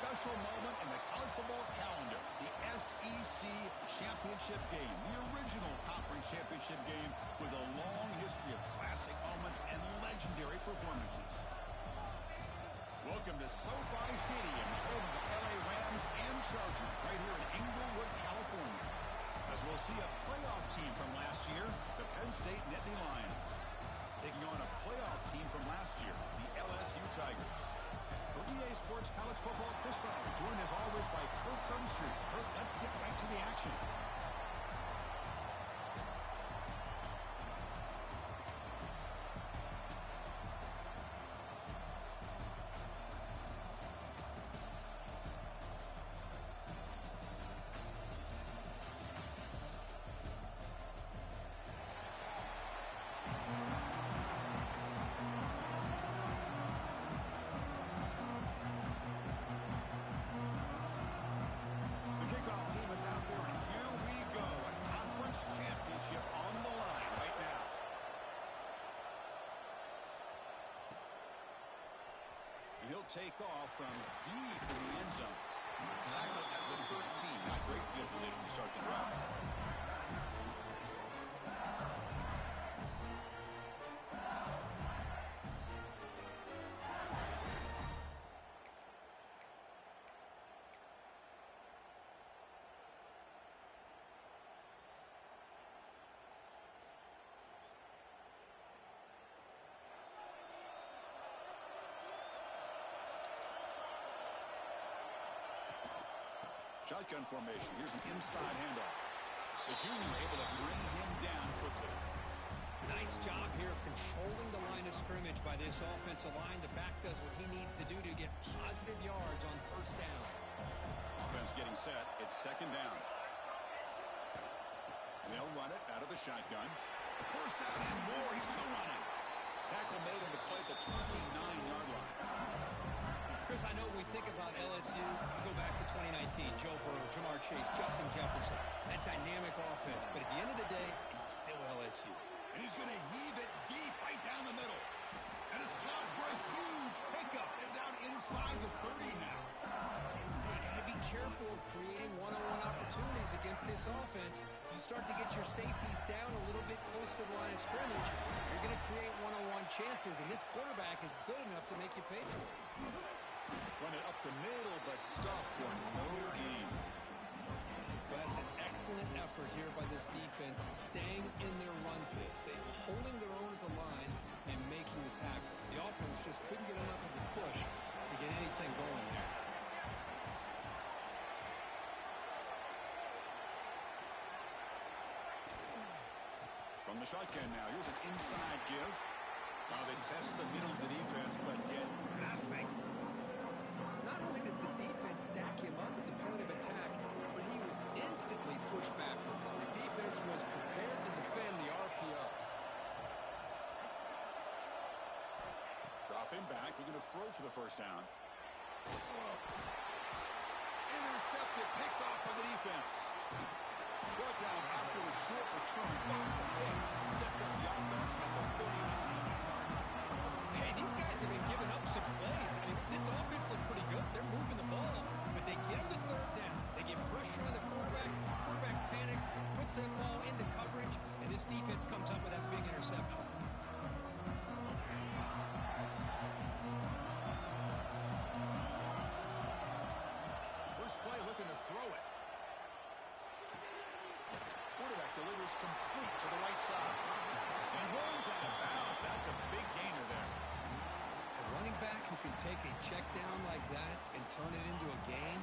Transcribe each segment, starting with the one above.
special moment in the college football calendar, the SEC championship game, the original conference championship game with a long history of classic moments and legendary performances. Welcome to SoFi Stadium, home of the LA Rams and Chargers, right here in Inglewood, California. As we'll see a playoff team from last year, the Penn State Nittany Lions, taking on a playoff team from last year, the LSU Tigers. For EA Sports College Football, Chris Fowler, joined as always by Kurt Burnstreet. Kurt, let's get right to the action. He'll take off from deep in the end zone. Tackle at the 13. Not great field position to start the drive. Shotgun formation. Here's an inside handoff. The junior able to bring him down quickly. Nice job here of controlling the line of scrimmage by this offensive line. The back does what he needs to do to get positive yards on first down. Offense getting set. It's second down. They'll run it out of the shotgun. First down and more. He's still running. Tackle made on the play at the 29-yard line. Chris, I know when we think about LSU, we go back to 2019, Joe Burrow, Jamar Chase, Justin Jefferson, that dynamic offense. But at the end of the day, it's still LSU. And he's going to heave it deep right down the middle. And it's clocked for a huge pickup and down inside the 30 now. You got to be careful of creating one-on-one opportunities against this offense. You start to get your safeties down a little bit close to the line of scrimmage, you're going to create one-on-one chances, and this quarterback is good enough to make you pay for it. Run it up the middle, but stuffed for no gain. That's an excellent effort here by this defense, staying in their run phase. They're holding their own at the line and making the tackle. The offense just couldn't get enough of a push to get anything going there. From the shotgun now, here's an inside give. They test the middle of the defense, but get nothing. Not only does the defense stack him up at the point of attack, but he was instantly pushed backwards. The defense was prepared to defend the RPO. Dropping back, we're going to throw for the first down. Intercepted, picked off by the defense. Brought down after a short return, but again sets up the offense at the 39. Hey, these guys have been giving up some plays. I mean, this offense looked pretty good. They're moving the ball, but they get him to third down. They get pressure on the quarterback. The quarterback panics, puts that ball into coverage, and this defense comes up with that big interception. First play looking to throw it. Quarterback delivers complete to the right side. And runs out of bounds. That's a big gainer there. A running back who can take a check down like that and turn it into a gain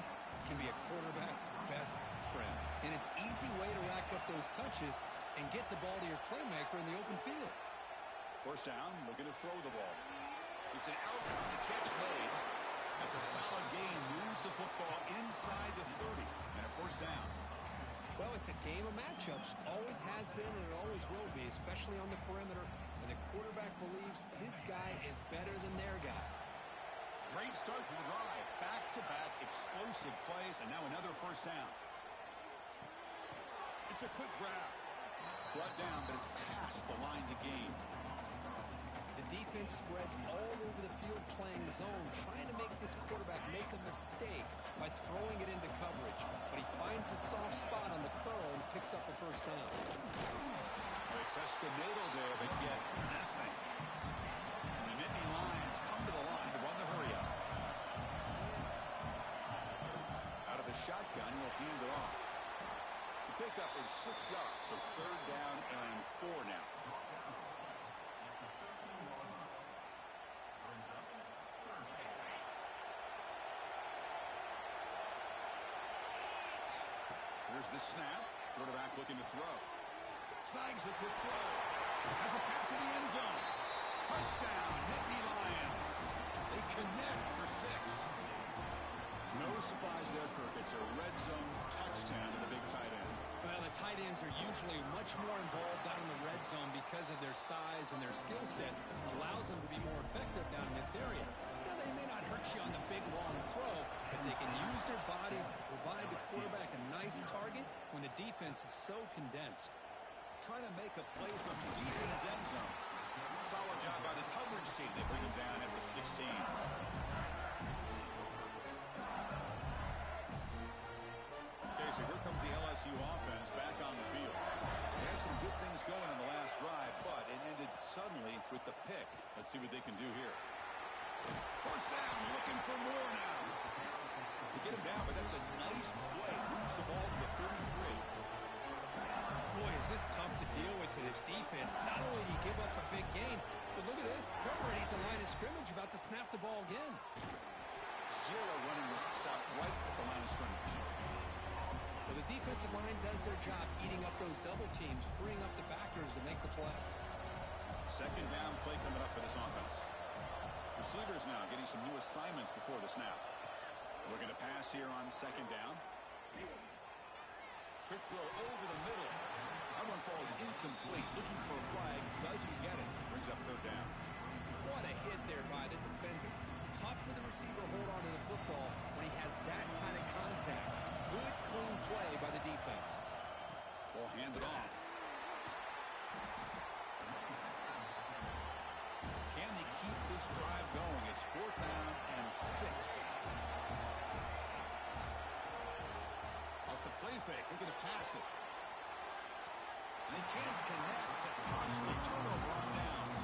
can be a quarterback's best friend. And it's an easy way to rack up those touches and get the ball to your playmaker in the open field. First down, looking to throw the ball. It's an outbound catch made. That's a solid gain. Moves the football inside the 30 and a first down. Well, it's a game of matchups. Always has been and it always will be, especially on the perimeter. And the quarterback believes his guy is better than their guy. Great start to the drive. Back-to-back explosive plays, and now another first down. It's a quick grab. Brought down, but it's past the line to gain. The defense spreads all over the field playing zone, trying to make this quarterback make a mistake by throwing it into coverage. But he finds the soft spot on the curl and picks up a first down. They test the middle there, but get nothing. And the Nittany Lions come to the line to run the hurry-up. Out of the shotgun, he'll hand it off. The pickup is 6 yards, so 3rd down and 4 now. Here's the snap. Quarterback looking to throw. Snags the quick throw. Has a path to the end zone. Touchdown, Nittany Lions. They connect for 6. No surprise there, Kirk. It's a red zone touchdown to the big tight end. Well, the tight ends are usually much more involved down in the red zone because of their size and their skill set. Allows them to be more effective down in this area. Now, they may not hurt you on the big, long throw, but they can use their bodies to provide the quarterback a nice target when the defense is so condensed. Trying to make a play from deep in his end zone. Solid job by the coverage team. They bring him down at the 16. Okay, so here comes the LSU offense back on the field. They had some good things going on the last drive, but it ended suddenly with the pick. Let's see what they can do here. First down, looking for more now. They get him down, but that's a nice play. Moves the ball to the 33. Boy, is this tough to deal with for this defense. Not only do you give up a big gain, but look at this. They're already at the line of scrimmage, about to snap the ball again. 0 running stop right at the line of scrimmage. Well, the defensive line does their job eating up those double teams, freeing up the backers to make the play. 2nd down play coming up for this offense. Receivers now getting some new assignments before the snap. Looking to pass here on 2nd down. Quick throw over the middle. That one falls incomplete. Looking for a flag. Doesn't get it. Brings up 3rd down. What a hit there by the defender. Tough for the receiver to hold on to the football when he has that kind of contact. Good, clean play by the defense. Ball handed off. Can they keep this drive going? It's 4th down and 6. Off the play fake, looking to pass it. And they can't connect. A costly turnover on downs.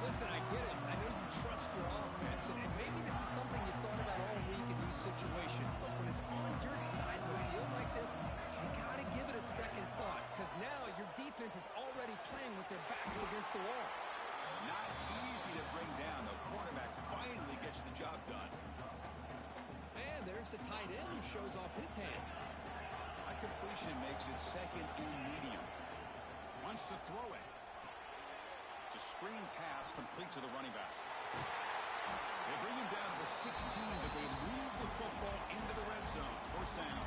Listen, I get it. I know you trust your offense, and maybe this is something you thought about all week in these situations, but when it's on your side of the field like this, you got to give it a second thought, because now your defense is already playing with their backs against the wall. Not easy to bring down. The quarterback finally gets the job done. And there's the tight end who shows off his hands. A completion makes it 2nd and medium. Wants to throw it. It's a screen pass complete to the running back. They bring him down to the 16, but they move the football into the red zone. 1st down.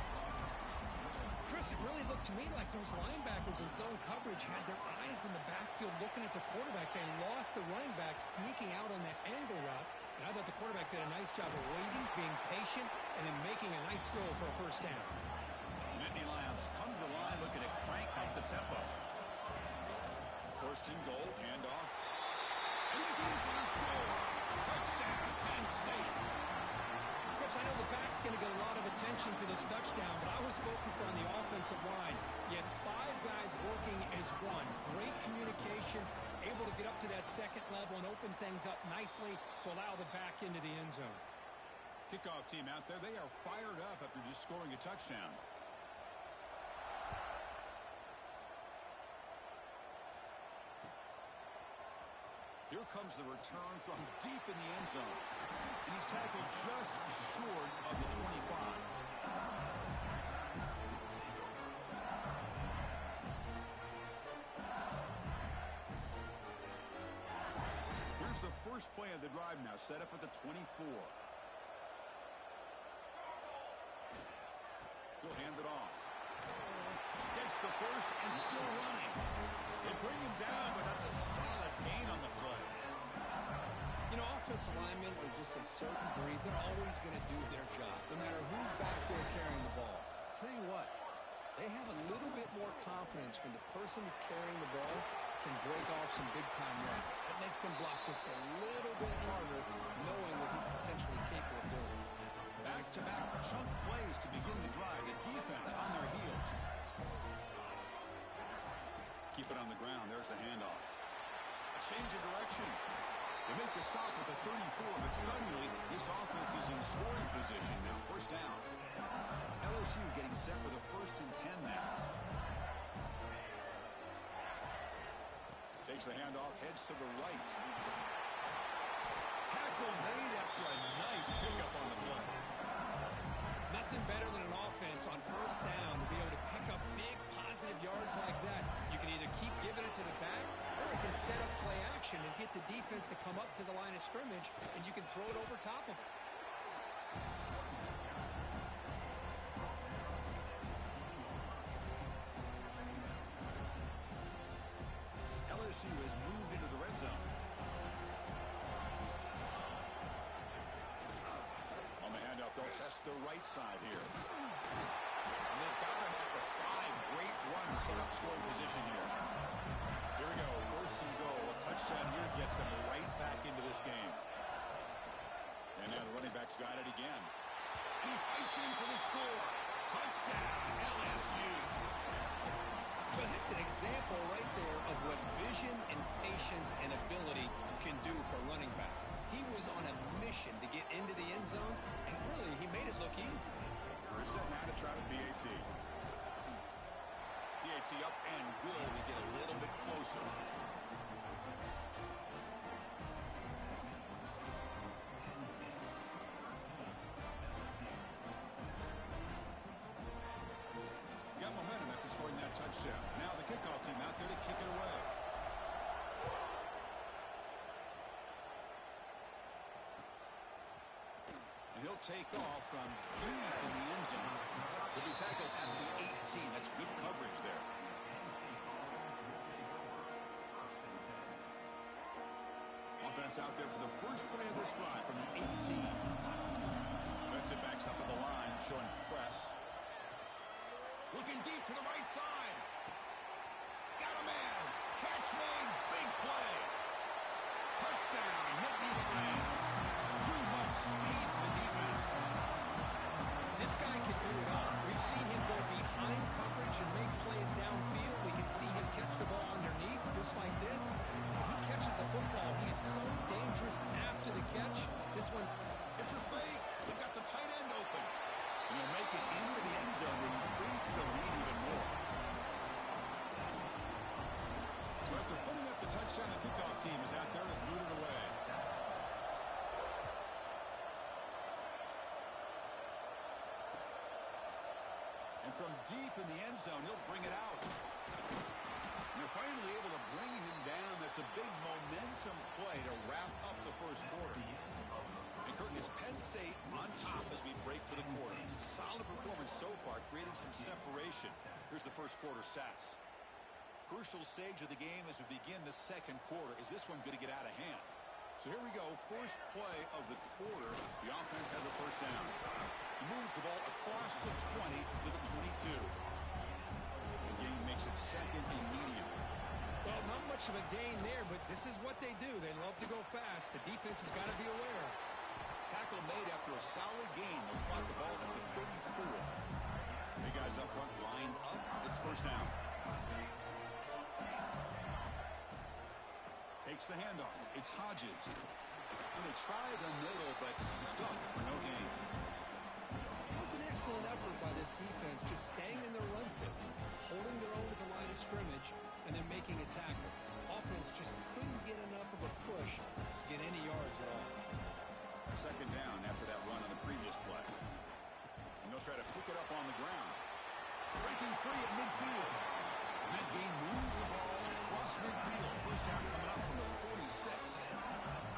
Chris, it really looked to me like those linebackers in zone coverage had their eyes in the backfield looking at the quarterback. They lost the running back sneaking out on that angle route. And I thought the quarterback did a nice job of waiting, being patient, and then making a nice throw for a 1st down. The Nittany Lions come to the line looking to crank up the tempo. 1st and goal, handoff. And he's in for the score. Touchdown, Penn State. Chris, I know the back's going to get a lot of attention for this touchdown, but I was focused on the offensive line. You had 5 guys working as one. Great communication, able to get up to that 2nd level and open things up nicely to allow the back into the end zone. Kickoff team out there, they are fired up after just scoring a touchdown. Here comes the return from deep in the end zone. And he's tackled just short of the 25. Here's the first play of the drive now, set up at the 24. He'll hand it off. Gets the first and still running. They bring him down, but that's a solid gain on the play. You know, offensive linemen are just a certain breed. They're always going to do their job, no matter who's back there carrying the ball. I'll tell you what, they have a little bit more confidence when the person that's carrying the ball can break off some big-time runs. It makes him block just a little bit harder, knowing what he's potentially capable of doing. Back-to-back chunk plays to begin the drive. The defense on their heels. Keep it on the ground. There's the handoff. A change of direction. They make the stop with the 34, but suddenly this offense is in scoring position now. First down. LSU getting set with a 1st and 10 now. Takes the handoff, heads to the right. Tackle made after a nice pickup on the play. Nothing better than an offense on 1st down to be able to pick up big positive yards like that. You can either keep giving it to the back, or you can set up play action and get the defense to come up to the line of scrimmage, and you can throw it over top of it. LSU has moved into the red zone. On the handoff, they'll test the right side here. And they've got him at the 5. Great run to set up scoring position here. Here we go, 1st and goal. A touchdown here gets them right back into this game. And now the running back's got it again. He fights in for the score. Touchdown, LSU. Well, that's an example right there of what vision and patience and ability can do for a running back. He was on a mission to get into the end zone, and really, he made it look easy. We're set now to try the PAT. PAT up and good. We get a little bit closer. Got momentum after scoring that touchdown. Now the kickoff team out there to kick it away. And he'll take off from deep in the end zone. He'll be tackled at the 18. That's good coverage there. Offense out there for the first play of this drive from the 18. Defensive backs up at the line, showing press. Looking deep to the right side. Got a man. Catch made. Big play. Touchdown. Nittany Lions. Too much speed for the defense. This guy can do it all. We've seen him go behind coverage and make plays downfield. We can see him catch the ball underneath, just like this. When he catches the football, he is so dangerous after the catch. This one, it's a fake. They've got the tight end open. And he'll make it into the end zone and increase the lead even more. So after putting up the touchdown, the kickoff team is out there to boot it away. And from deep in the end zone, he'll bring it out. And they're finally able to bring him down. That's a big momentum play to wrap up the first quarter. And Curtin, it's Penn State on top as we break for the quarter. Solid performance so far, creating some separation. Here's the first quarter stats. Crucial stage of the game as we begin the second quarter. Is this one going to get out of hand? So here we go. First play of the quarter. The offense has a first down. He moves the ball across the 20 to the 22. The game makes it 2nd and medium. well, not much of a gain there, but this is what they do. They love to go fast. The defense has got to be aware. Tackle made after a solid gain. They'll spot the ball at the 34. Big guys up front lined up. It's first down. Takes the handoff. It's Hodges. And they try the middle, but stuck for no gain. It was an excellent effort by this defense, just staying in their run fits, holding their own at the line of scrimmage, and then making a tackle. Offense just couldn't get enough of a push to get any yards at all. Second down after that run on the previous play. And they'll try to pick it up on the ground. Breaking free at midfield. And that game moves the ball across midfield. First down coming up from the 46.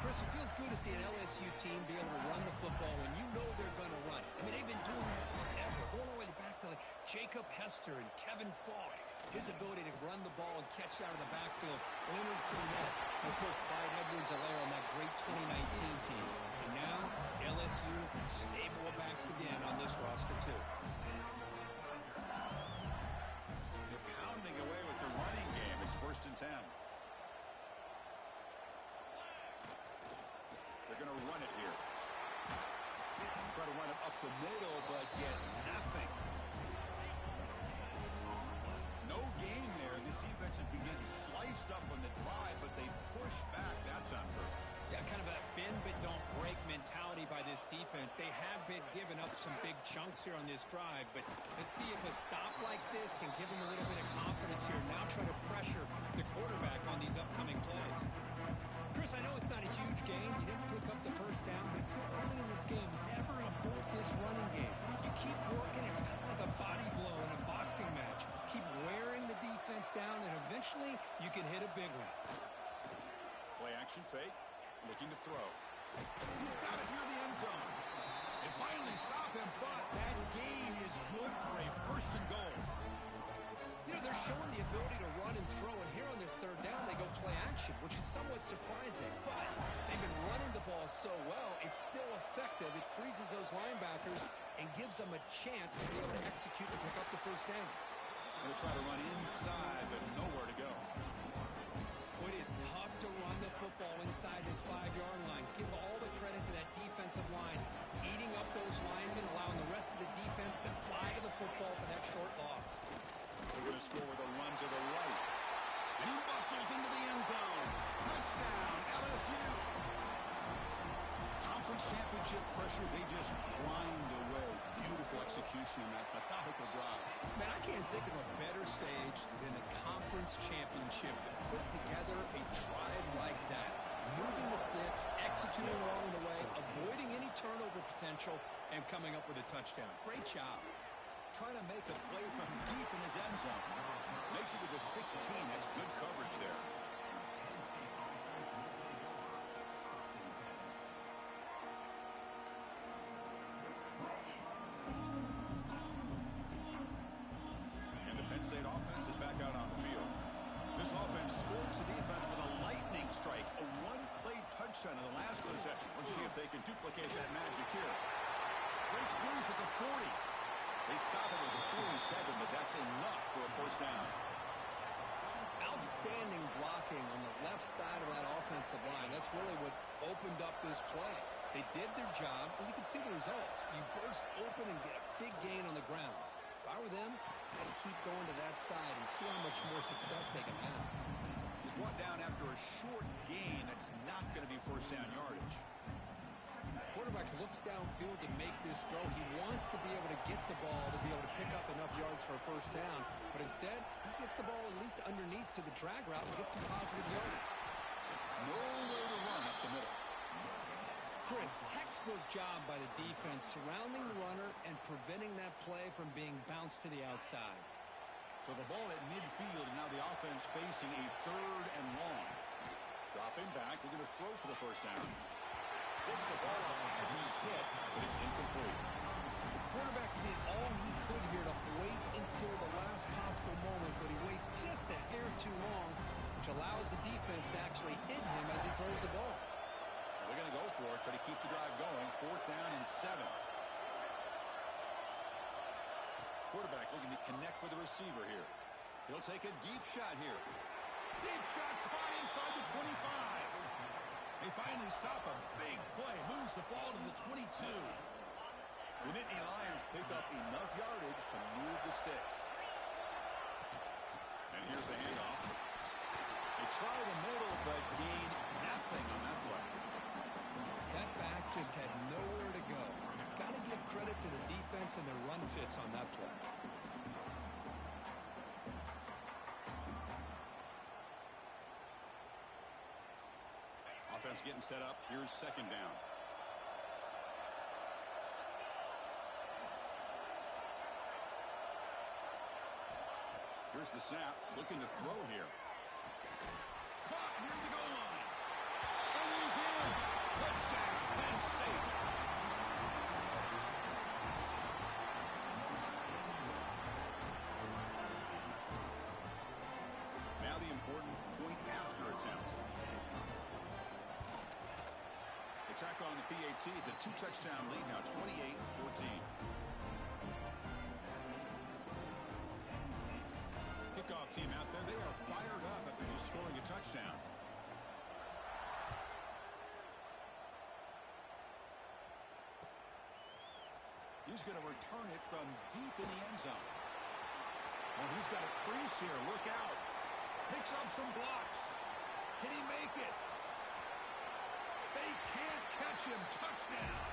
Chris, it feels good to see an LSU team be able to run the football when you know they're going to run. I mean, they've been doing that forever. Going all the way back to like Jacob Hester and Kevin Falk. His ability to run the ball and catch out of the backfield. Leonard Fournette. And, of course, Clyde Edwards-Helaire on that great 2019 team. And now, LSU stable backs again on this roster, too. They're pounding away with the running game. It's 1st and 10. going to run it here. Try to run it up the middle, but get nothing. No gain there. This defense has been getting sliced up on the drive, but they push back that time. Yeah, kind of a bend but don't break mentality by this defense. They have been giving up some big chunks here on this drive, but let's see if a stop like this can give them a little bit of confidence here. Now try to pressure the quarterback on these upcoming plays. Chris, I know it's not a huge gain. You didn't pick up the first down, but it's still early in this game. Never abort this running game. You keep working. It's kind of like a body blow in a boxing match. Keep wearing the defense down, and eventually you can hit a big one. Play action fake. Looking to throw. He's got it near the end zone. They finally stop him, but that gain is good for a first and goal. You know, they're showing the ability to run and throw, and here on this third down, they go play action, which is somewhat surprising. But they've been running the ball so well, it's still effective. It freezes those linebackers and gives them a chance to be able to execute and pick up the first down. They'll try to run inside, but nowhere to go. It is tough to run the football inside this 5-yard line. Give all the credit to that defensive line, eating up those linemen, allowing the rest of the defense to fly to the football for that short loss. They're going to score with a run to the right. And he muscles into the end zone. Touchdown, LSU. Conference championship pressure, they just grind away. Beautiful execution on that methodical drive. Man, I can't think of a better stage than a conference championship to put together a drive like that. Moving the sticks, executing along the way, avoiding any turnover potential, and coming up with a touchdown. Great job. Trying to make a play from deep in his end zone. Makes it to the 16. That's good coverage there. And the Penn State offense is back out on the field. This offense scores the defense with a lightning strike. A one-play touchdown in the last possession. Let's see if they can duplicate that magic here. Breaks loose at the 40. They stop it at the 47, but that's enough for a first down. Outstanding blocking on the left side of that offensive line. That's really what opened up this play. They did their job, and you can see the results. You burst open and get a big gain on the ground. If I were them, I'd keep going to that side and see how much more success they can have. He's brought down after a short gain. That's not going to be first down yardage. Quarterback looks downfield to make this throw. He wants to be able to get the ball to be able to pick up enough yards for a first down, but instead, he gets the ball at least underneath to the drag route and gets some positive yardage. Nowhere to run up the middle. Chris, textbook job by the defense surrounding the runner and preventing that play from being bounced to the outside. So the ball at midfield, and now the offense facing a third and long. Dropping back, they're going to throw for the first down. Gets the ball up as he's hit, but it's incomplete. The quarterback did all he could here to wait until the last possible moment, but he waits just a hair too long, which allows the defense to actually hit him as he throws the ball. They're going to go for it, try to keep the drive going. 4th down and 7. Quarterback looking to connect with the receiver here. He'll take a deep shot here. Deep shot caught inside the 25. They finally stop a big play. Moves the ball to the 22. The Nittany Lions pick up enough yardage to move the sticks. And here's the handoff. They try the middle, but gain nothing on that play. That back just had nowhere to go. Got to give credit to the defense and their run fits on that play. Offense getting set up. Here's 2nd down. Here's the snap. Looking to throw here. Caught near the goal line. And he's in. Touchdown, Penn State. Now the important point after attempt. Attack on the PAT. It's a 2-touchdown lead now, 28-14. Kickoff team out there, they are fired up after just scoring a touchdown. Who's going to return it from deep in the end zone? Well, he's got a crease here. Look out. Picks up some blocks. Can he make it? They can't catch him. Touchdown.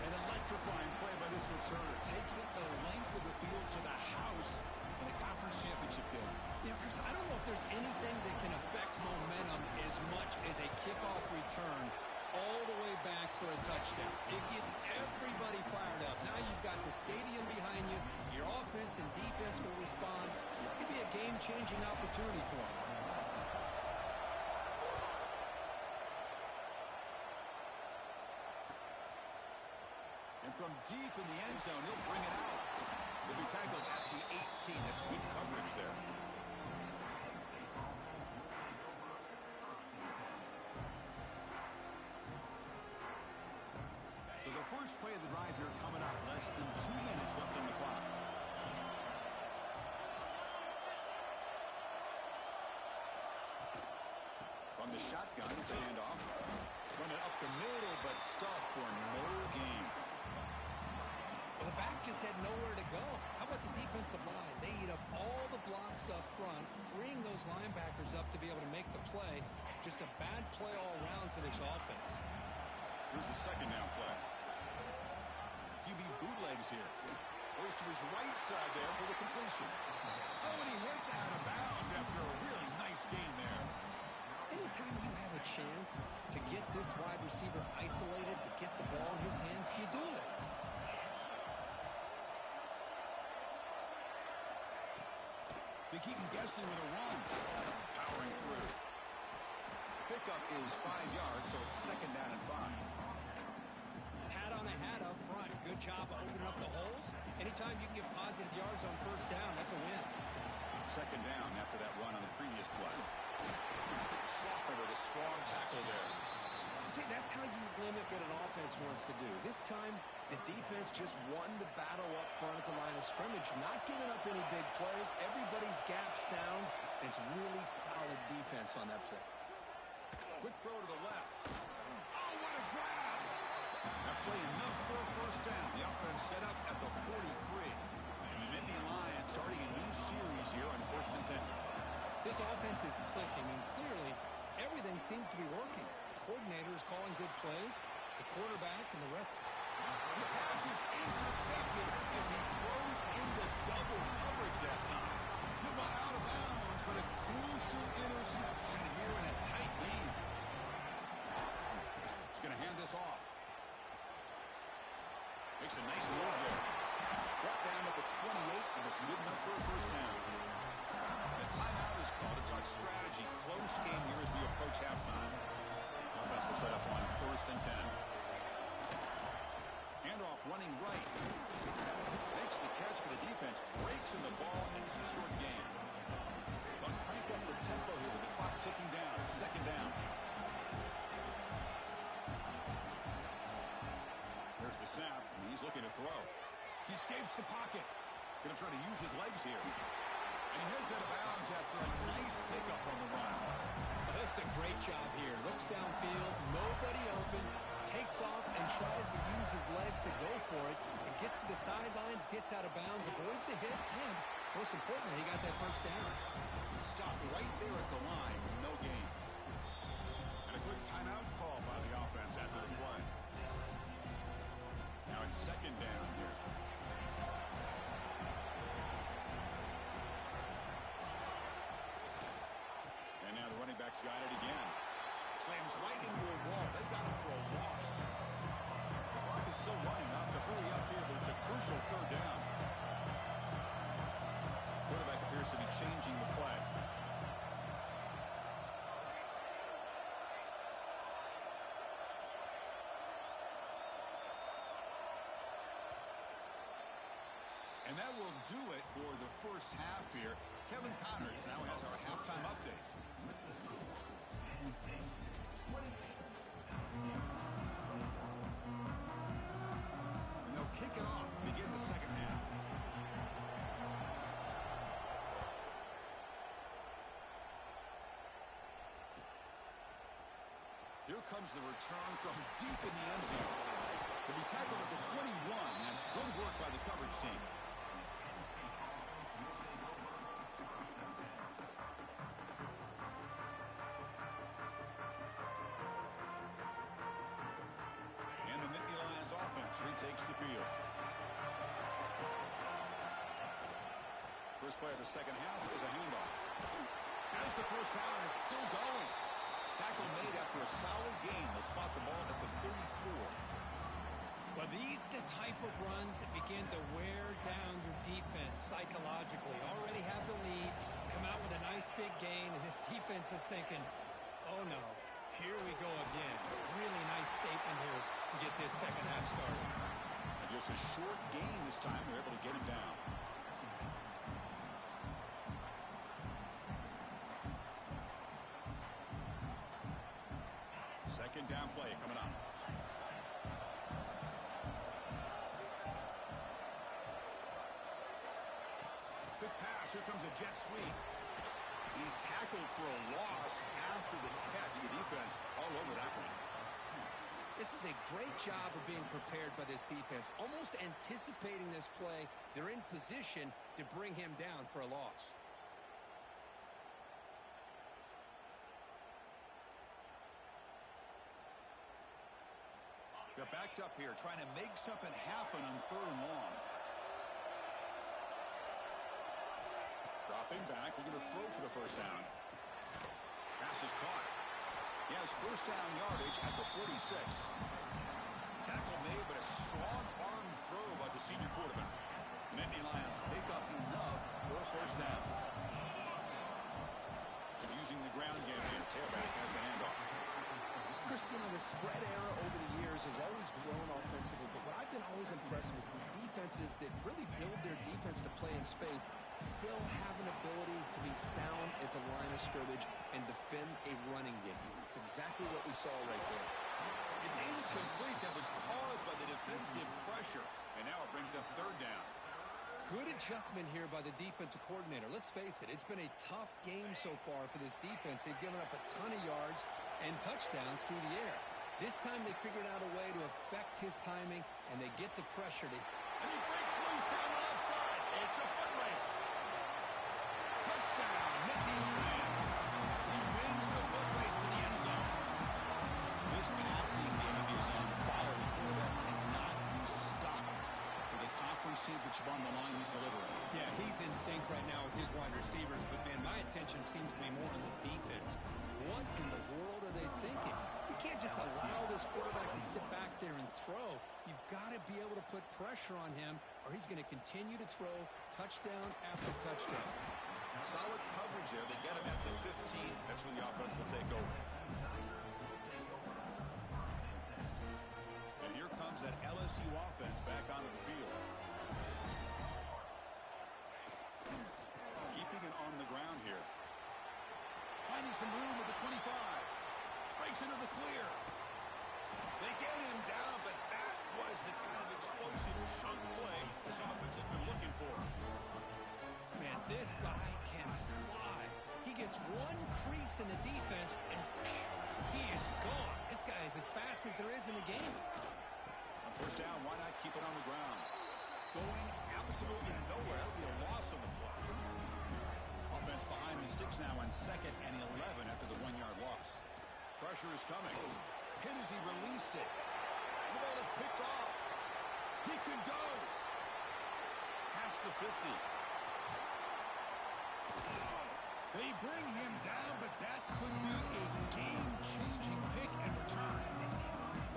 An electrifying play by this returner. Takes it the length of the field to the house in a conference championship game. You know, Chris, I don't know if there's anything that can affect momentum as much as a kickoff return all the way back for a touchdown. It gets everybody fired up. Now you've got the stadium behind you. Your offense and defense will respond. This could be a game-changing opportunity for them. And from deep in the end zone, he'll bring it out. He'll be tackled at the 18. That's good coverage there. So the first play of the drive here coming up. Less than 2 minutes left on the clock. From the shotgun, it's a handoff. Running up the middle, but stuffed for no gain. Well, the back just had nowhere to go. How about the defensive line? They eat up all the blocks up front, freeing those linebackers up to be able to make the play. Just a bad play all around for this offense. Here's the second down play. QB bootlegs here. Goes to his right side there for the completion. Oh, and he hits out of bounds after a really nice gain there. Anytime you have a chance to get this wide receiver isolated, to get the ball in his hands, you do it. They keep him guessing with a run. Powering through. Pickup is 5 yards, so it's second down and 5. Hat on a hat up front. Good job of opening up the holes. Anytime you can get positive yards on first down, that's a win. Second down after that run on the previous play. Sopper with a strong tackle there. See, that's how you limit what an offense wants to do. This time, the defense just won the battle up front at the line of scrimmage, not giving up any big plays. Everybody's gap sound. It's really solid defense on that play. Quick throw to the left. Oh, what a grab! That play enough for a first down. The offense set up at the 43. And the Nittany Lions starting a new series here on 1st and 10. This offense is clicking, and clearly everything seems to be working. The coordinator is calling good plays, the quarterback and the rest. The pass is intercepted as he throws into double coverage that time. He'll go out of bounds, but a crucial interception here in a tight game. He's going to hand this off. Makes a nice move there. Brought down at the 28, and it's good enough for a first down. The timeout is called to talk strategy. Close game here as we approach halftime. Offense will set up on 1st and 10. Handoff running right. Makes the catch for the defense. Breaks in the ball, and it's a short game. But crank up the tempo here with the clock ticking down. Second down. There's the snap, and he's looking to throw. He escapes the pocket. Going to try to use his legs here. And he heads out of bounds after a nice pickup on the run. That's a great job here. Looks downfield, nobody open, takes off and tries to use his legs to go for it. And gets to the sidelines, gets out of bounds, avoids the hit, and most importantly, he got that first down. Stop right there at the line. No gain. And a quick timeout call by the offense after the play. Now it's second down here. And now the running back's got it again. Slams right into a wall. They got him for a loss. The clock is still running up to hurry up here, but it's a crucial third down. Quarterback appears to be changing the play. And that will do it for the first half here. Kevin Connors now has our halftime update. And they'll kick it off to begin the second half. Here comes the return from deep in the end zone. He'll be tackled at the 21. That's good work by the coverage team. And the Nittany Lions offense retakes the field. First play of the second half is a handoff. As the first down is still going. Tackle made after a solid gain. They'll spot the ball at the 34. Well, these are the type of runs that begin to wear down your defense psychologically. Already have the lead, come out with a nice big gain, and this defense is thinking, oh no, here we go again. Really nice statement here to get this second half started. And just a short gain this time. They're able to get him down. Second down play coming up. Good pass. Here comes a jet sweep. He's tackled for a loss after the catch. The defense all over that one. This is a great job of being prepared by this defense. Almost anticipating this play. They're in position to bring him down for a loss. They're backed up here, trying to make something happen on 3rd and long. Dropping back, looking to throw for the first down. Pass is caught. He has first down yardage at the 46. Tackle made, but a strong arm throw by the senior quarterback. The Nittany Lions pick up enough for a first down. Using the ground game here, tailback has the handoff. Christian, the spread era over the years has always grown offensively, but what I've been always impressed with defenses that really build their defense to play in space still have an ability to be sound at the line of scrimmage and defend a running game. It's exactly what we saw right there. It's incomplete. That was caused by the defensive pressure, and now it brings up 3rd down. Good adjustment here by the defensive coordinator. Let's face it, it's been a tough game so far for this defense. They've given up a ton of yards and touchdowns through the air. This time they figured out a way to affect his timing, and they get the pressure to... And he breaks loose down the left side. It's a foot race. Touchdown, Nittany Lions. He wins the foot race to the end zone. This passing game is on fire. The quarterback cannot be stopped with the conference championship on the line he's delivering. Yeah, he's in sync right now with his wide receivers, but, man, my attention seems to be more on the defense. What in the world are they thinking? You can't just allow this quarterback to sit back there and throw. You've got to be able to put pressure on him, or he's going to continue to throw touchdown after touchdown. Solid coverage there. They get him at the 15. That's where the offense will take over. And here comes that LSU offense back onto the field. Keeping it on the ground here. Finding some room with the 25. Breaks into the clear. They get him down, but that was the kind of explosive chunk play this offense has been looking for. Man, this guy can fly. He gets one crease in the defense, and he is gone. This guy is as fast as there is in the game. On first down, why not keep it on the ground? Going absolutely nowhere. That would be a loss on the play. Offense behind the 6 now on 2nd and 11 after the 1-yard loss. Pressure is coming. Hit as he released it. The ball is picked off. He could go. Past the 50. They bring him down, but that could be a game-changing pick and return.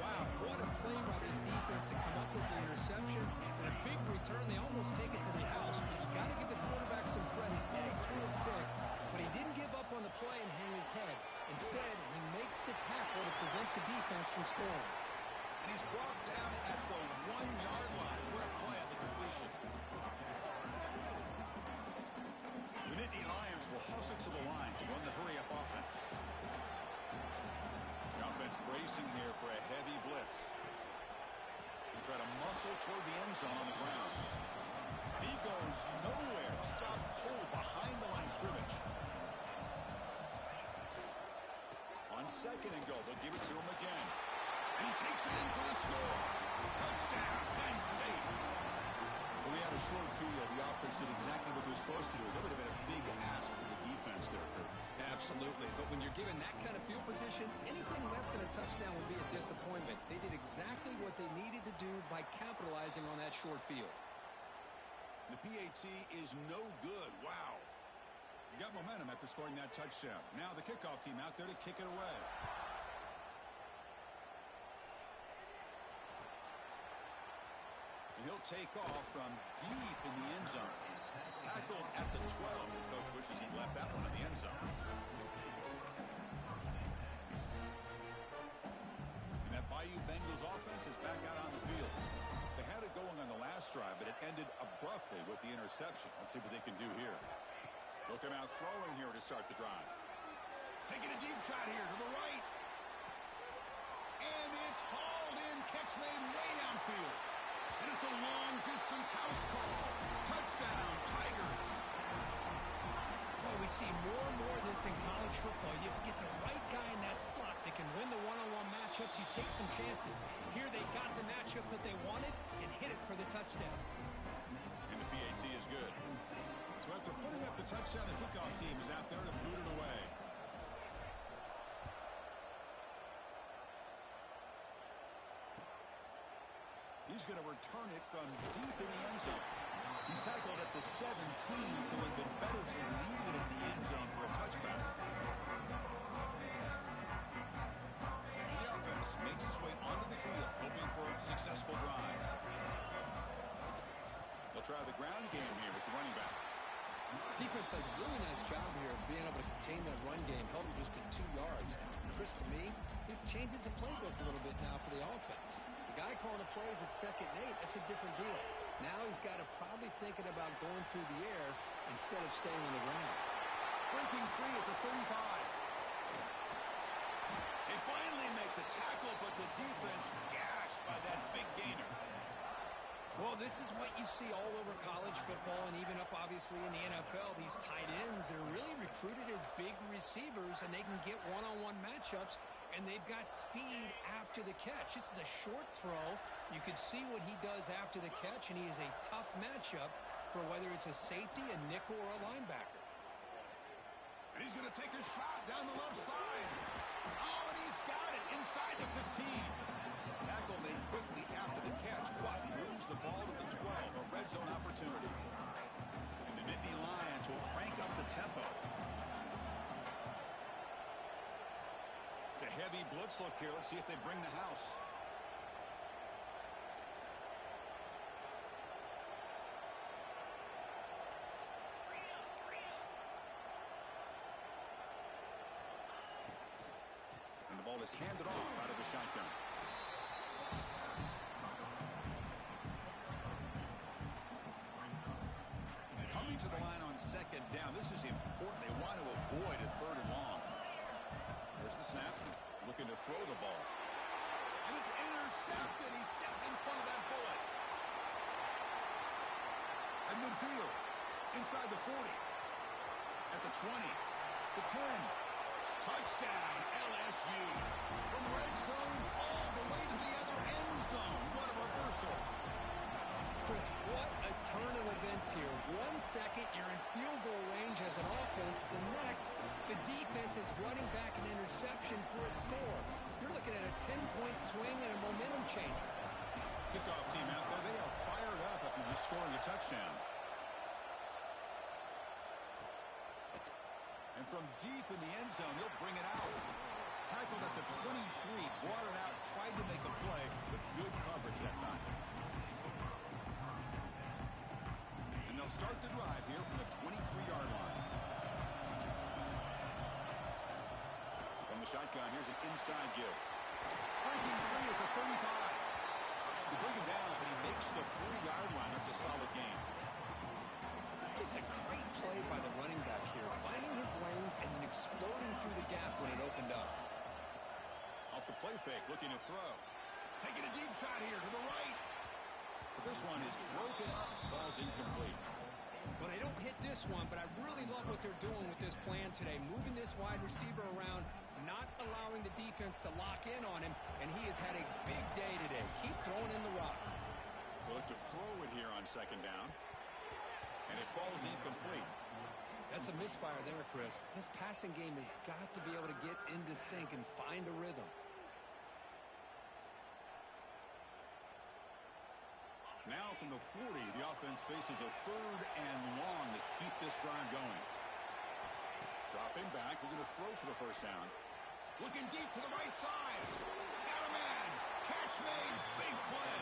Wow, what a play by this defense to come up with the interception. And a big return. They almost take it to the house. But you got to give the quarterback some credit. Yeah, he threw a pick, but he didn't give up on the play and hang his head. Instead, he makes the tackle to prevent the defense from scoring. And he's brought down at the 1-yard line. What a play on the completion. The Nittany Lions will hustle to the line to run the hurry-up offense. The offense bracing here for a heavy blitz. They try to muscle toward the end zone on the ground. And he goes nowhere. Stopped cold behind the line of scrimmage. On 2nd and goal, they'll give it to him again. And he takes it in for the score. Touchdown, Penn State. Well, we had a short field. The offense did exactly what they're supposed to do. That would have been a big ask for the defense there, Kurt. Absolutely. But when you're given that kind of field position, anything less than a touchdown would be a disappointment. They did exactly what they needed to do by capitalizing on that short field. The PAT is no good. Wow. You got momentum after scoring that touchdown. Now the kickoff team out there to kick it away. And he'll take off from deep in the end zone. Tackled at the 12. The coach wishes he'd left that one in the end zone. And that Bayou Bengals offense is back out on the field. They had it going on the last drive, but it ended abruptly with the interception. Let's see what they can do here. They'll come out throwing here to start the drive. Taking a deep shot here to the right. And it's hauled in. Catch made way downfield. And it's a long-distance house call. Touchdown, Tigers. Boy, we see more and more of this in college football. You have to get the right guy in that slot that can win the one-on-one matchups. You take some chances. Here they got the matchup that they wanted and hit it for the touchdown. And the PAT is good. So after putting up the touchdown, the kickoff team is out there to boot it away. He's going to return it from deep in the end zone. He's tackled at the 17, so it would have been better to leave it in the end zone for a touchback. And the offense makes its way onto the field, hoping for a successful drive. They'll try the ground game here with the running back. Defense does a really nice job here of being able to contain that run game, held them just at 2 yards. Chris, to me, this changes the playbook a little bit now for the offense. The guy calling the plays at 2nd and 8, that's a different deal. Now he's got to probably thinking about going through the air instead of staying on the ground. Breaking free at the 35. They finally make the tackle, but the defense gashed by that big gainer. Well, this is what you see all over college football and even up, obviously, in the NFL. These tight ends are really recruited as big receivers, and they can get one-on-one matchups, and they've got speed after the catch. This is a short throw. You can see what he does after the catch, and he is a tough matchup for whether it's a safety, a nickel, or a linebacker. And he's going to take a shot down the left side. Oh, and he's got it inside the 15. Tackle made quickly after the catch, but moves the ball to the 12, a red zone opportunity. And the Nittany Lions will crank up the tempo. It's a heavy blitz look here. Let's see if they bring the house. And the ball is handed off out of the shotgun. Coming to the line on 2nd down. This is important. They want to avoid a 3rd and long. There's the snap. Looking to throw the ball. And it's intercepted. He stepped in front of that bullet. At midfield. Inside the 40. At the 20. The 10. Touchdown, LSU. From red zone all the way to the other end zone. What a reversal. Chris, what a turn of events here. 1 second, you're in field goal range as an offense. The next, the defense is running back an interception for a score. You're looking at a 10-point swing and a momentum changer. Kickoff team out there, they are fired up after just scoring a touchdown. And from deep in the end zone, they'll bring it out. Tackled at the 23, brought it out, tried to make a play, but good coverage that time. And they'll start the drive here from the 23-yard line. From the shotgun, here's an inside give. Breaking free at the 35. They bring him down, but he makes the 40-yard line. That's a solid gain. Just a great play by the running back here, finding his lanes and then exploding through the gap when it opened up. Off the play fake, looking to throw. Taking a deep shot here to the right. But this one is broken up, ball's incomplete. Well, they don't hit this one, but I really love what they're doing with this plan today. Moving this wide receiver around, not allowing the defense to lock in on him, and he has had a big day today. Keep throwing in the rock. We'll look to throw it here on second down. And it falls incomplete. That's a misfire there, Chris. This passing game has got to be able to get into sync and find a rhythm. Now from the 40, the offense faces a 3rd and long to keep this drive going. Dropping back, they're going to throw for the first down. Looking deep to the right side. Got a man. Catch made. Big play.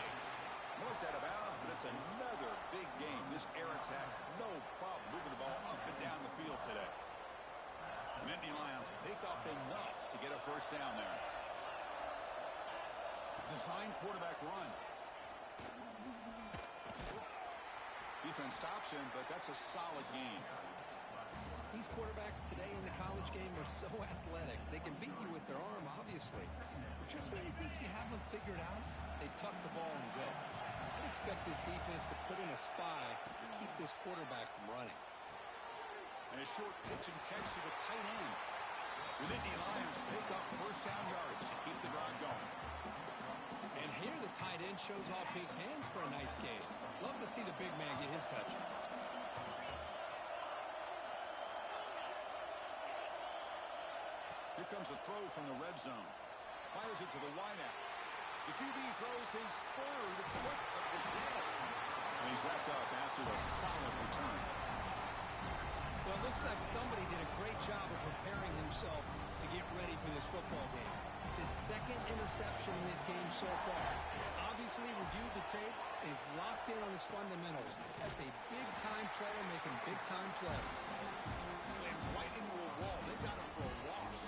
Marked out of bounds, but it's another big game. This air attack, no problem moving the ball up and down the field today. The Nittany Lions pick up enough to get a first down there. Design quarterback run. Defense stops him, but that's a solid game. These quarterbacks today in the college game are so athletic. They can beat you with their arm, obviously. But just when you think you have them figured out, they tuck the ball and go. I'd expect this defense to put in a spy to keep this quarterback from running. And a short pitch and catch to the tight end. The Nittany Lions pick up first down yards to keep the drive going. And here the tight end shows off his hands for a nice game. Love to see the big man get his touches. Here comes a throw from the red zone. Fires it to the wideout. The QB throws his 3rd foot of the day. And he's wrapped up after a solid return. Well, it looks like somebody did a great job of preparing himself to get ready for this football game. It's his 2nd interception in this game so far. Obviously reviewed the tape, is locked in on his fundamentals. That's a big-time player making big-time plays. Slams right into a wall. They got him for a loss.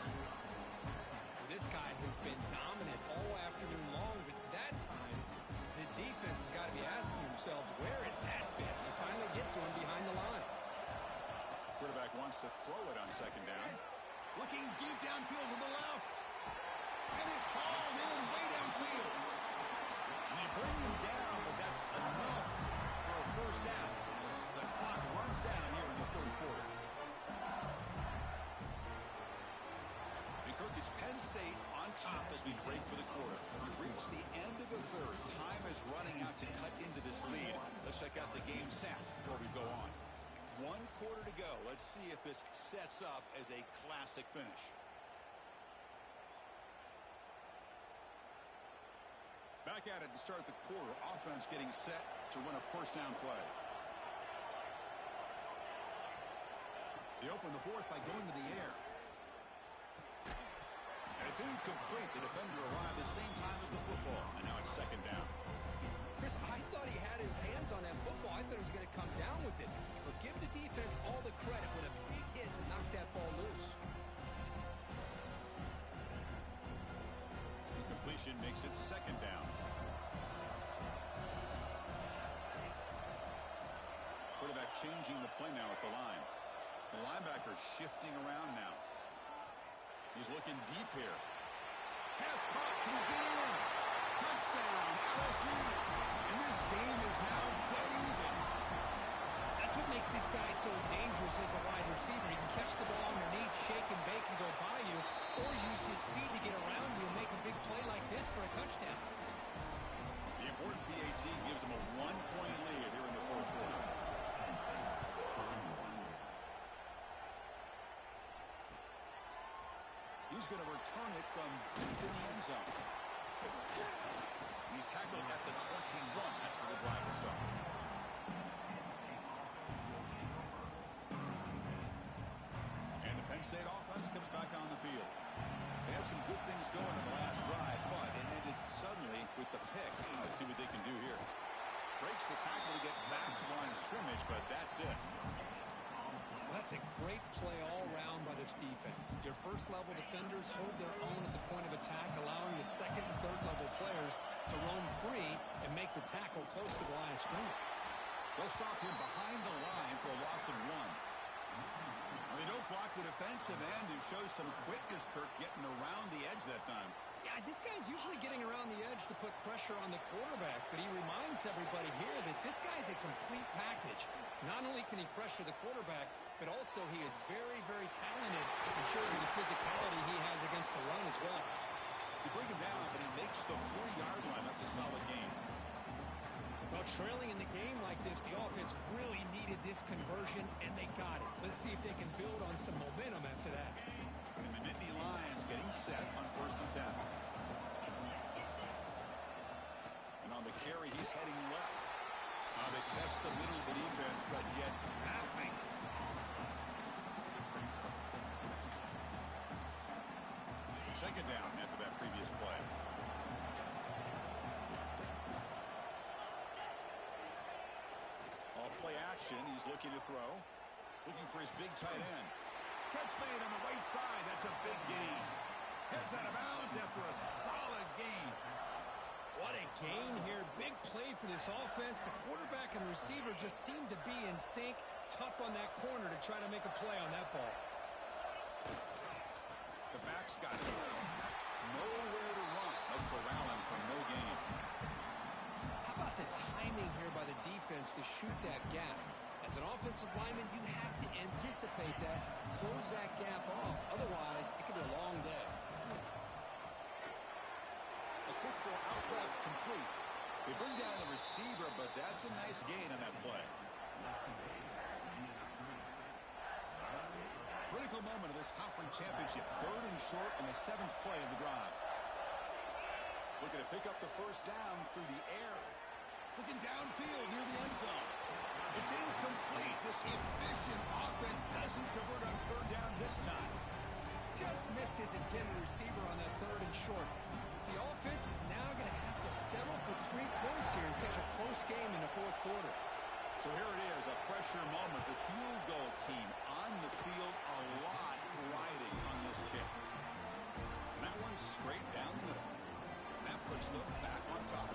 This guy has been dominant all afternoon long, but that time, the defense has got to be asking themselves, where is that been? They finally get to him behind the line. Quarterback wants to throw it on second down. Looking deep downfield to the left. And it's hauled in way downfield. And they bring him down, but that's enough for a first down as the clock runs down here in the 3rd quarter. Kirk, it's Penn State on top as we break for the quarter. We've reached the end of the 3rd. Time is running out to cut into this lead. Let's check out the game stats before we go on. 1 quarter to go. Let's see if this sets up as a classic finish. Back at it to start the quarter. Offense getting set to run a first down play. They open the 4th by going to the air. And it's incomplete. The defender arrived the same time as the football. And now it's second down. Chris, I thought he had his hands on that football. I thought he was going to come down with it. But give the defense all the credit with a big hit to knock that ball loose. Incompletion makes it second down. Quarterback changing the play now at the line. The linebacker shifting around now. He's looking deep here. Pass caught. Can he get in? Touchdown, LSU. And this game is now dead even. That's what makes this guy so dangerous as a wide receiver. He can catch the ball underneath, shake and bake and go by you, or use his speed to get around you and make a big play like this for a touchdown. The important PAT gives him a 1-point lead here in the 4th quarter. He's going to return it from deep in the end zone. He's tackled at the 21. That's where the drive will start. And the Penn State offense comes back on the field. They had some good things going in the last drive, but it ended suddenly with the pick. Let's see what they can do here. Breaks the tackle to get back to line of scrimmage, but that's it. That's a great play all around by this defense. Your first-level defenders hold their own at the point of attack, allowing the second and third-level players to roam free and make the tackle close to the line of scrimmage. They'll stop him behind the line for a loss of 1. They don't block the defensive end, who shows some quickness, Kirk, getting around the edge that time. Yeah, this guy's usually getting around the edge to put pressure on the quarterback, but he reminds everybody here that this guy's a complete package. Not only can he pressure the quarterback, but also he is very, very talented and shows you the physicality he has against the run as well. You bring him down, but he makes the 40-yard line. That's a solid game. Well, trailing in the game like this, the offense really needed this conversion, and they got it. Let's see if they can build on some momentum after that. And the Nittany Lions getting set on 1st and 10. And on the carry, he's heading left. They test the middle of the defense, but get nothing. Second down after that previous play. Off play action, he's looking to throw. Looking for his big tight end. Catch made on the right side. That's a big gain. Heads out of bounds after a solid gain. What a gain here. Big play for this offense. The quarterback and receiver just seem to be in sync. Tough on that corner to try to make a play on that ball. The back's got it. Nowhere to run. No corralling for no gain. How about the timing here by the defense to shoot that gap? As an offensive lineman, you have to anticipate that, close that gap off. Otherwise, it could be a long day. A quick throw out left, complete. They bring down the receiver, but that's a nice gain on that play. Critical moment of this conference championship. 3rd and short in the 7th play of the drive. Looking to pick up the first down through the air. Looking downfield near the end zone. It's incomplete. This efficient offense doesn't convert on 3rd down this time. Just missed his intended receiver on that 3rd and short. The offense is now going to have to settle for 3 points here in such a close game in the 4th quarter. So here it is, a pressure moment. The field goal team on the field, a lot riding on this kick. And that one's straight down the middle. And that puts them back on top.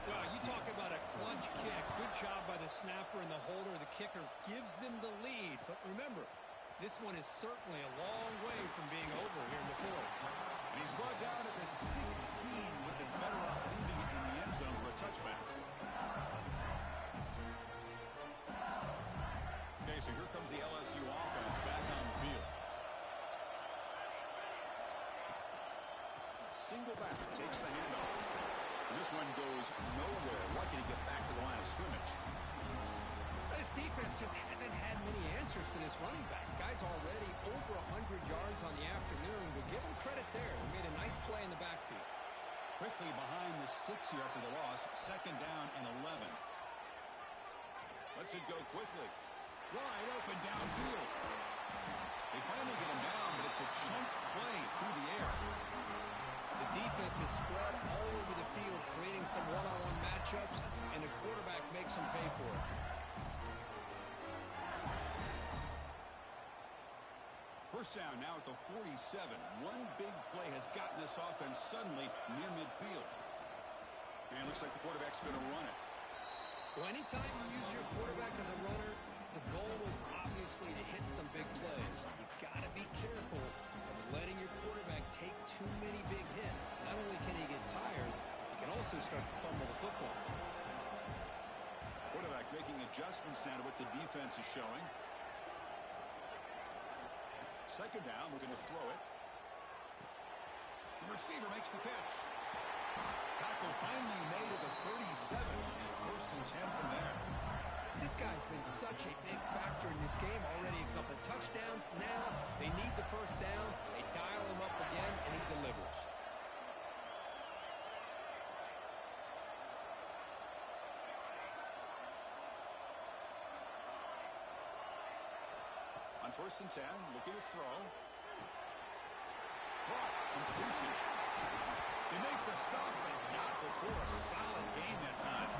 Well, you talk about a clutch kick. Good job by the snapper and the holder. The kicker gives them the lead. But remember, this one is certainly a long way from being over here in the 4th. And he's brought down at the 16. Would have been better off leaving it in the end zone for a touchback. Okay, so here comes the LSU offense back on the field. Single back takes the handoff. And this one goes nowhere. Lucky to get back to the line of scrimmage. This defense just hasn't had many answers for this running back. Guy's already over 100 yards on the afternoon, but give him credit there. He made a nice play in the backfield. Quickly behind the sticks here after the loss. 2nd down and 11. Lets it go quickly. Wide open downfield. They finally get him down, but it's a chunk play through the air. The defense is spread all over the field, creating some one-on-one matchups, and the quarterback makes them pay for it. First down now at the 47. One big play has gotten this offense suddenly near midfield. And it looks like the quarterback's going to run it. Well, anytime you use your quarterback as a runner, the goal is obviously to hit some big plays. You've got to be careful of letting your quarterback take too many big hits. Not only can he get tired, he can also start to fumble the football. Quarterback making adjustments now to what the defense is showing. 2nd down, we're going to throw it. The receiver makes the catch. Tackle finally made at the 37. 1st and 10 from there. This guy's been such a big factor in this game. Already a couple touchdowns. Now they need the first down. They dial him up again, and he delivers. On 1st and 10, looking to throw. Caught, completion. They make the stop, but not before a solid gain that time.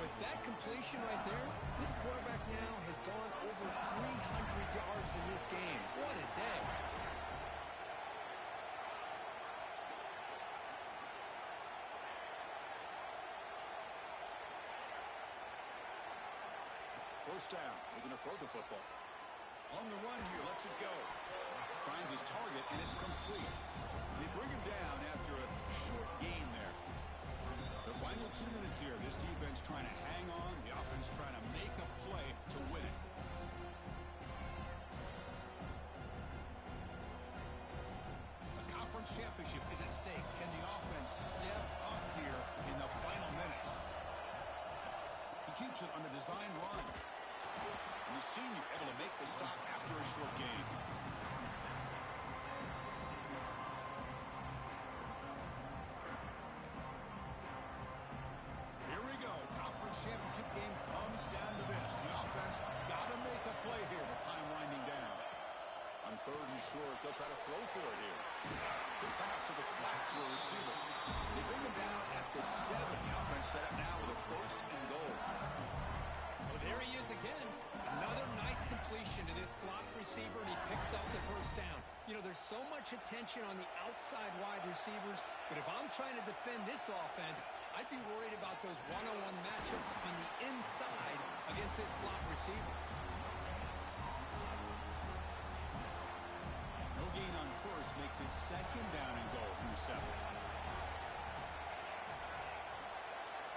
With that completion right there, this quarterback now has gone over 300 yards in this game. What a day. First down, we're going to throw the football. On the run here, lets it go. Finds his target, and it's complete. They bring him down after a short gain there. The final 2 minutes here. This defense trying to hang on. The offense trying to make a play to win it. The conference championship is at stake. Can the offense step up here in the final minutes? He keeps it on a design run. And the senior able to make the stop after a short gain. Championship game comes down to this. The offense got to make a play here with time winding down. On 3rd and short, they'll try to throw for it here. Good pass to the flat to a receiver. They bring him down at the 7. The offense set up now with a 1st and goal. Well, there he is again. Another nice completion to this slot receiver, and he picks up the 1st down. You know, there's so much attention on the outside wide receivers, but if I'm trying to defend this offense, I'd be worried about those one-on-one matchups on the inside against this slot receiver. No gain on 1st makes it 2nd down and goal from the 7.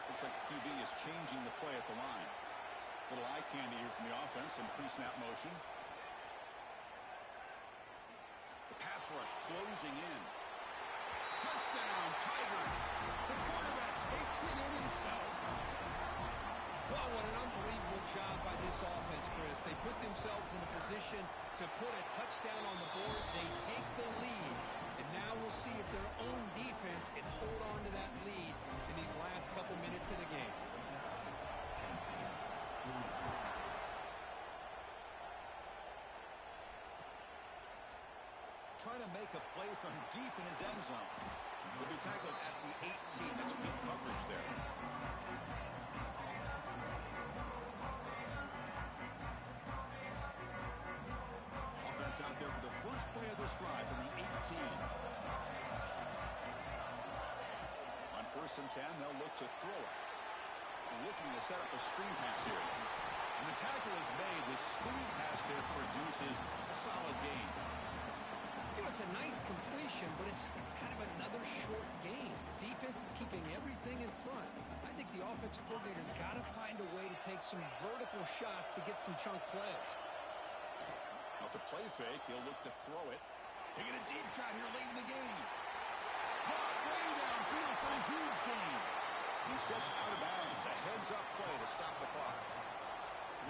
Looks like the QB is changing the play at the line. Little eye candy here from the offense in pre-snap motion. The pass rush closing in. Touchdown, Tigers. The quarterback takes it in himself. Well, what an unbelievable job by this offense, Chris. They put themselves in a position to put a touchdown on the board. They take the lead. And now we'll see if their own defense can hold on to that lead in these last couple minutes of the game. Trying to make a play from deep in his end zone. Will be tackled at the 18. That's good coverage there. Offense out there for the first play of this drive from the 18. On 1st and 10, they'll look to throw it. Looking to set up a screen pass here. And the tackle is made. The screen pass there produces a solid gain. You know, it's a nice completion, but it's kind of another short game. The defense is keeping everything in front. I think the offensive coordinator's got to find a way to take some vertical shots to get some chunk plays. Off the play fake, he'll look to throw it. Taking a deep shot here late in the game. Caught way downfield for a huge gain. He steps out of bounds. A heads-up play to stop the clock.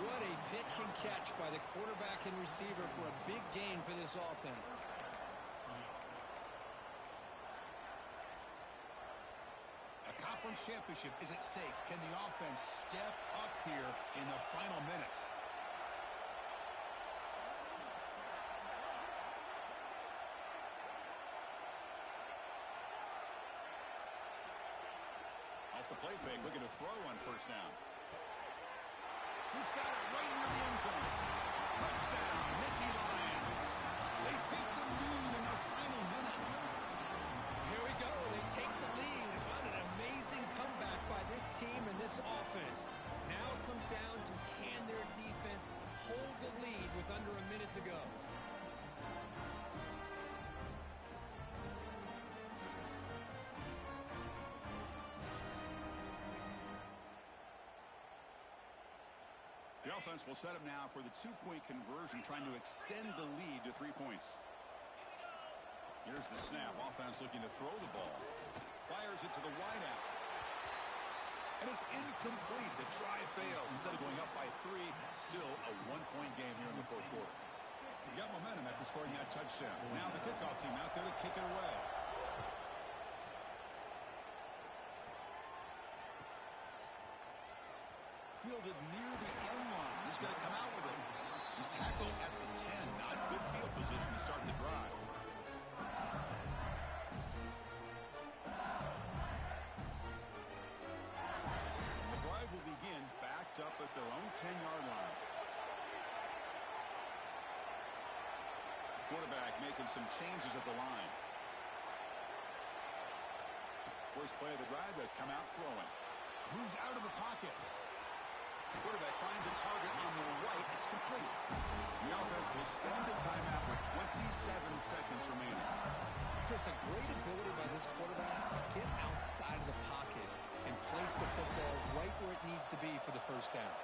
What a pitch and catch by the quarterback and receiver for a big gain for this offense. A conference championship is at stake. Can the offense step up here in the final minutes? Off the play fake, looking to throw on 1st down. He's got it right near the end zone. Touchdown, Nittany Lions. They take the lead in the final minute. Here we go. They take the lead. What an amazing comeback by this team and this offense. Now it comes down to can their defense hold the lead with under a minute to go. The offense will set up now for the 2-point conversion, trying to extend the lead to 3 points. Here's the snap. Offense looking to throw the ball. Fires it to the wideout. And it's incomplete. The try fails. Instead of going up by 3, still a 1-point game here in the 4th quarter. You got momentum after scoring that touchdown. Now the kickoff team out there to kick it away. Fielded near the end line. He's going to come out with it. He's tackled at the 10. Not good field position to start the drive. And the drive will begin backed up at their own 10-yard line. Quarterback making some changes at the line. First play of the drive, they'll come out throwing. Moves out of the pocket. Quarterback finds a target on the right. It's complete. The offense will spend a timeout with 20 seconds remaining. Chris, a great ability by this quarterback to get outside of the pocket and place the football right where it needs to be for the first down.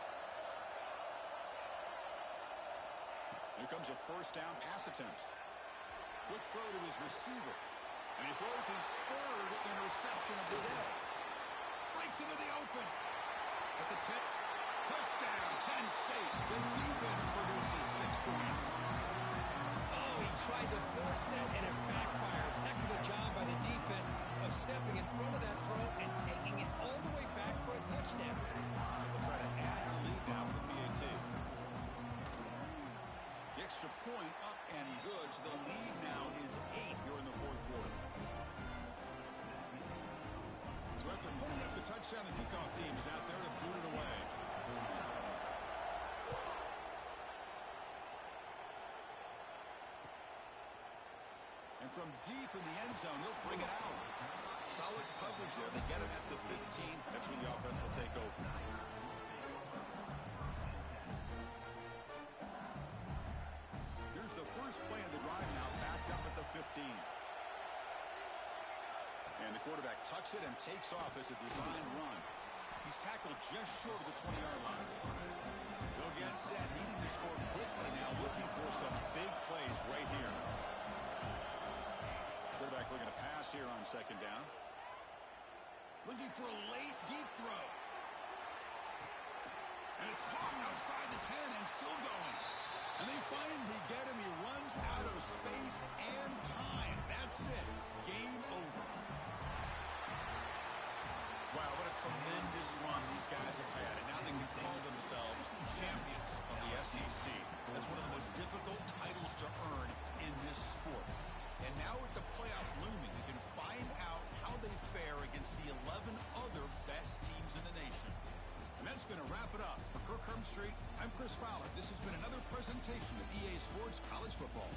Here comes a first down pass attempt. Quick throw to his receiver. And he throws his third interception of the day. Breaks into the open. At the tip. Touchdown, Penn State. The defense produces 6 points. Oh, he tried to force it, and it backfires. Heck of a job by the defense of stepping in front of that throw and taking it all the way back for a touchdown. They'll try to add a lead now with the PAT. The extra point up and good, so the lead now is 8 here in the fourth quarter. So after putting up the touchdown, the kickoff team is out there to boot it away. And from deep in the end zone, they'll bring it out. Solid coverage there. They get it at the 15. That's where the offense will take over. Here's the first play of the drive now, backed up at the 15. And the quarterback tucks it and takes off as a designed run. He's tackled just short of the 20-yard line. They'll get set, needing to score quickly now, looking for some big plays right here. Quarterback looking to pass here on second down. Looking for a late, deep throw. And it's caught outside the 10 and still going. And they finally get him. He runs out of space and time. That's it. Game over. Wow, what a tremendous run these guys have had. And now they can call themselves champions of the SEC. That's one of the most difficult titles to earn in this sport. And now with the playoff looming, you can find out how they fare against the 11 other best teams in the nation. And that's going to wrap it up. For Kirk Street, I'm Chris Fowler. This has been another presentation of EA Sports College Football.